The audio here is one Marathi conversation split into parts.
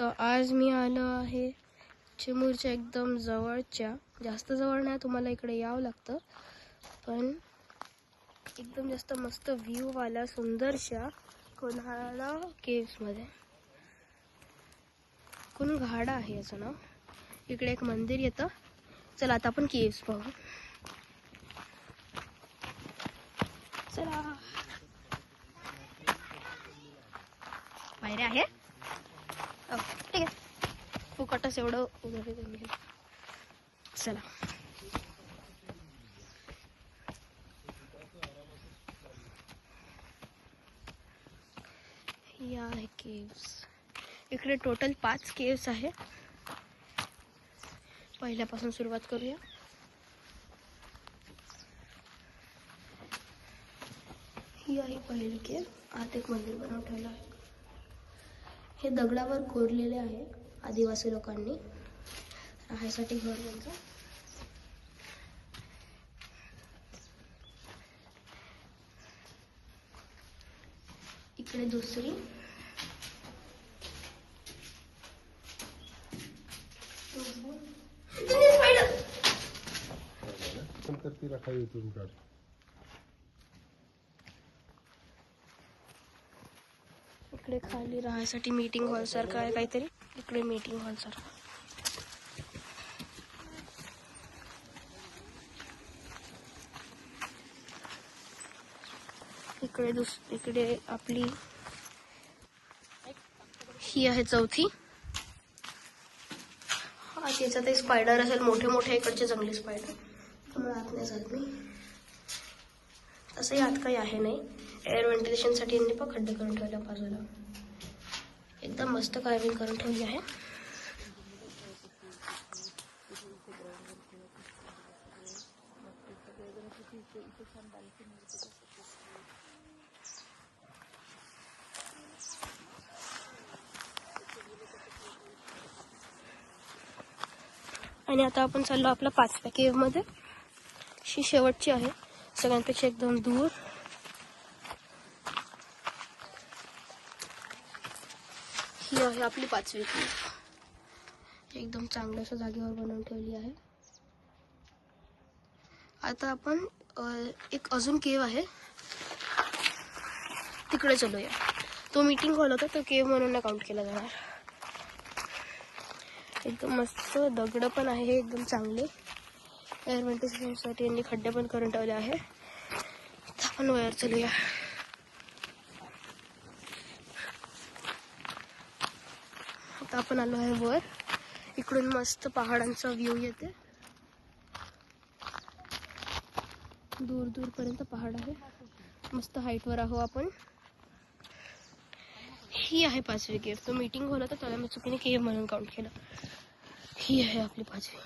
तर आज मी आलो आहे चिमूरच्या एकदम जवळच्या, जास्त जवळ नाही, तुम्हाला इकडे यावं लागतं, पण एकदम जास्त मस्त व्ह्यूवाला सुंदरशा कोन्हाळा केव्समध्ये. कुनघाडा आहे याचं नाव. इकडे एक मंदिर येतं. चला आता आपण केव्स पाहू. चला, बाहेर आहे. ठीक आहे, फुकटच एवढं उभं करून घे. चला, या आहे केव्स. इकडे टोटल 5 केव्स आहे. पहिल्यापासून सुरुवात करूया. ही आहे पहिली केव. आत एक मंदिर बनवून ठेवलं आहे. हे दगडावर कोरलेले आहे आदिवासी लोकांनी, राहायसाठी घर त्यांचं. इकडे दुसरी, इकडे खाली राहायसाठी मीटिंग हॉल सारखं आहे काहीतरी. इकडे मीटिंग हॉल सारखं. इकडे आपली ही आहे चौथी. हा, त्याच्यात स्पायडर असेल, मोठे मोठे इकडचे जंगली स्पायडर. त्यामुळे आत नाही जात मी. असंही आत काही आहे नाही. एअर व्हेंटिलेशनसाठी यांनी पण खड्डे करून ठेवल्या बाजूला. एकदम मस्त कार्विंग करून ठेवली आहे. आणि आता आपण चाललो आपल्या 5व्या केव्ह मध्ये. ही शेवटची आहे, सगळ्यांपेक्षा एकदम दूर. ही आहे आपली 5वी केव्ह. एकदम चांगल्याशा जागेवर बनवून ठेवली आहे. आता आपण एक अजून केव्ह आहे तिकडे चलूया. तो मीटिंग हॉल होता, तो केव्ह म्हणून नाही काउंट केला जाणार. एकदम मस्त दगड पण आहे, एकदम चांगले. एअर व्हेंटिलेशनसाठी यांनी खड्डे पण करून ठेवले आहे. आपण वर चलूया. आता आपण आलो आहे वर. इकडून मस्त पहाडांचा व्ह्यू येते. दूर दूर पर्यंत पहाड आहे. मस्त हाईटवर आहो आपण. ही आहे 5वी केव्ह. तो मीटिंग हॉल होता, त्याला मी चुकीने केव्ह म्हणून काउंट केलं. ही आहे आपली 5वी.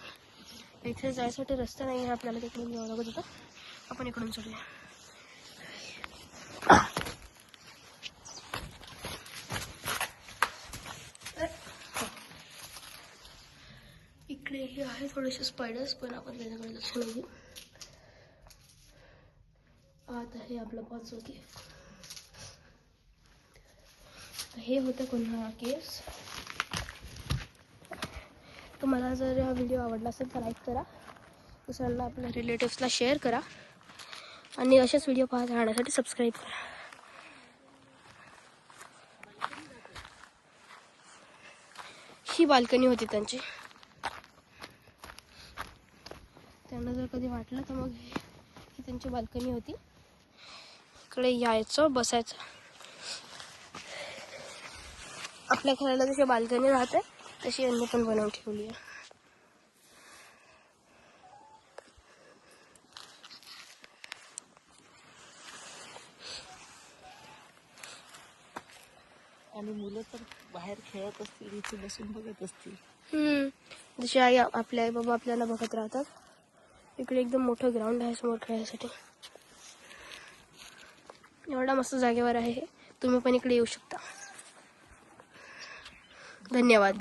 इथे जायसाठी रस्ता नाही आहे आपल्याला, तिकडून जावं लागत होतं. आपण इकडून चलूया. इकडे हे आहे थोडेसे स्पायडर्स, पण आपण त्याच्याकडे लक्ष नाही देऊ. आत आहे आपलं 5वं केव्ह. हे होतं कोन्हाळा केव्स. तुम्हाला जर हा व्हिडिओ आवडला असेल तर लाईक करा, दुसऱ्यांना आपल्या रिलेटिव्सला शेअर करा, आणि असेच व्हिडिओ पाहत राहण्यासाठी सबस्क्राईब करा. ही बाल्कनी होती त्यांची. त्यांना जर कधी वाटलं तर मग ही त्यांची बाल्कनी होती. इकडे यायचं, बसायचं. आपल्या घराला जशी बाल्कनी राहते तशी यांनी पण बनवून ठेवली आहे. आणि मुलं तर बाहेर खेळत असतील, इथे बसून बघत असतील. जशी आई आपले आई बाबा आपल्याला बघत राहतात. इकडे एकदम मोठं ग्राउंड आहे समोर खेळायसाठी. एवढा मस्त जागेवर आहे हे. तुम्ही पण इकडे येऊ शकता. धन्यवाद.